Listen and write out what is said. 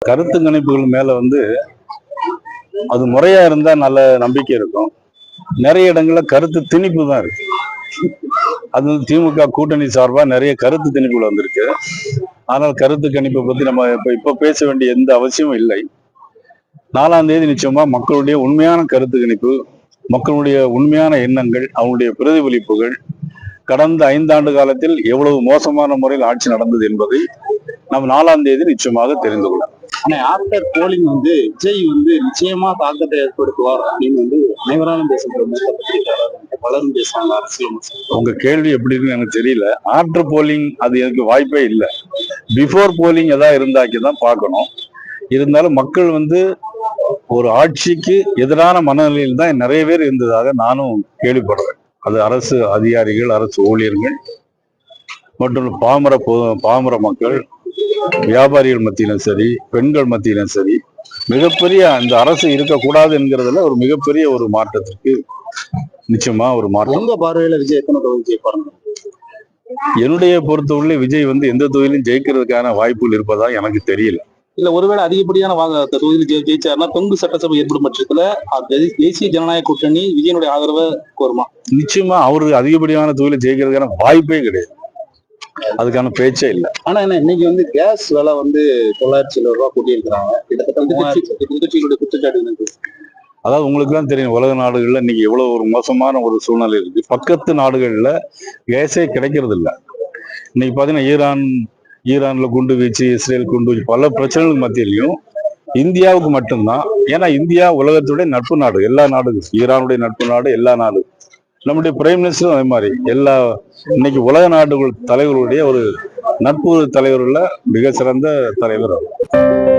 கருத்து கணிப்புகள் மேல அது முறையா இருந்தா நல்ல நம்பிக்கை இருக்கும். நிறைய இடங்கள்ல கருத்து திணிப்பு தான் இருக்கு. அது திமுக கூட்டணி சார்பா நிறைய கருத்து திணிப்புகள் வந்திருக்கு. ஆனால் கருத்து கணிப்பை பத்தி நம்ம இப்ப பேச வேண்டிய எந்த அவசியமும் இல்லை. 4ஆம் தேதி நிச்சயமா மக்களுடைய உண்மையான கருத்து கணிப்பு, மக்களுடைய உண்மையான எண்ணங்கள், அவங்களுடைய பிரதிபலிப்புகள், கடந்த 5 ஆண்டு காலத்தில் எவ்வளவு மோசமான முறையில் ஆட்சி நடந்தது என்பதை நம்ம 4ஆம் தேதி நிச்சயமாக தெரிந்து கொள்ளலாம். ஆனா ஆஃப்டர் போலிங் விஜய் நிச்சயமா தாக்கத்தை ஏற்படுத்துவார் அப்படின்னு அனைவராலும் பேசப்படுற பலரும் பேசுறாங்க. அரசியல் உங்க கேள்வி எப்படி இருக்குன்னு எனக்கு தெரியல. ஆஃப்டர் போலிங் அது எனக்கு வாய்ப்பே இல்லை. பிஃபோர் போலிங் ஏதாவது இருந்தாக்கிதான் பார்க்கணும். இருந்தாலும் மக்கள் ஒரு ஆட்சிக்கு எதிரான மனநிலையில் தான் நிறைய பேர் இருந்ததாக நானும் கேள்விப்படுறேன். அது அரசு அதிகாரிகள், அரசு ஊழியர்கள் மற்றும் பாமர மக்கள், வியாபாரிகள் மத்தியிலும் சரி, பெண்கள் மத்தியிலும் சரி, மிகப்பெரிய இந்த அரசு இருக்கக்கூடாது என்கிறதுல ஒரு மிகப்பெரிய ஒரு மாற்றத்திற்கு நிச்சயமா ஒரு மாற்றம். உங்க பார்வையில விஜய் எத்தனை தொகுதி ஜெயிப்பாருங்க? என்னுடைய பொறுத்தவரை விஜய் எந்த தொகுதியிலும் ஜெயிக்கிறதுக்கான வாய்ப்புகள் இருப்பதா எனக்கு தெரியல. இல்ல, ஒருவேளை அதிகப்படியான தொகுதியில் ஜெயிச்சாருன்னா தொங்கு சட்டசபை ஏற்படும் பட்சத்துல தேசிய ஜனநாயக கூட்டணி விஜயனுடைய ஆதரவை கோருமா? நிச்சயமா அவரு அதிகப்படியான தொகுதியில ஜெயிக்கிறதுக்கான வாய்ப்பே கிடையாது. அதுக்கான பேச்சே இல்லை. ஆனா என்ன, இன்னைக்கு கேஸ் விலை 970 ரூபாய் கூட்டியிருக்கிறாங்க. கிட்டத்தட்ட குற்றச்சாட்டு. அதாவது உங்களுக்கு தான் தெரியும், உலக நாடுகள்ல இன்னைக்கு எவ்வளவு ஒரு மோசமான ஒரு சூழ்நிலை இருக்கு. பக்கத்து நாடுகள்ல கேஸே கிடைக்கிறது இல்லை. இன்னைக்கு பாத்தீங்கன்னா ஈரான்ல குண்டு வீச்சு, இஸ்ரேல் குண்டு வீச்சு, பல பிரச்சனைகளுக்கு மத்தியிலையும் இந்தியாவுக்கு மட்டும்தான். ஏன்னா இந்தியா உலகத்துடைய நட்பு நாடு, எல்லா நாடுகளும் ஈரானுடைய நட்பு நாடு, எல்லா நாடும். நம்முடைய பிரைம் மினிஸ்டரும் அதே மாதிரி இன்னைக்கு உலக நாடுகள் தலைவர்களுடைய ஒரு நட்பு தலைவர்கள மிக சிறந்த தலைவர் அவர்.